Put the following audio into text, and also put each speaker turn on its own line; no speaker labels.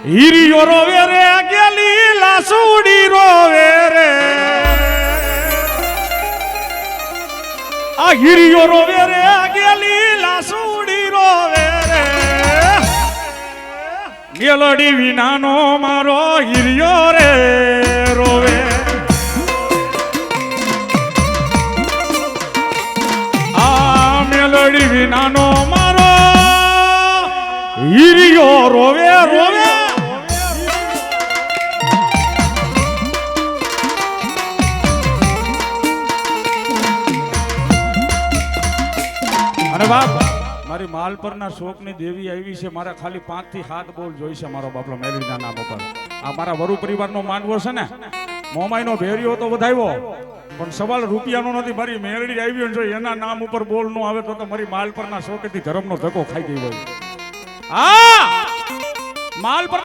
હીરિયો રોવે રે ગેલી લાસુડી રોવે રે આ હીરિયો રોવે રે ગેલી લાસુડી રોવે રે મેલડી વિનાનો મારો હીરિયો રે રોવે આ મેલડી વિનાનો મારો હીરિયો રોવે રોવે અને બાપ મારી માલપરના શોકની દેવી આવી છે મારા ખાલી 5 થી 7 બોલ જોઈશે મારો બાપલો મેલડીના નામ ઉપર આ મારા વરુ પરિવારનો માંડવો છે ને મોમાઈનો ભેરિયો તો વધાવ્યો પણ સવાલ રૂપિયાનો નથી મારી મેલડી આવી જો એના નામ ઉપર બોલ નો આવે તો મારી માલપરના શોકેથી ધર્મનો ધક્કો ખાઈ ગઈ હોય આ માલપર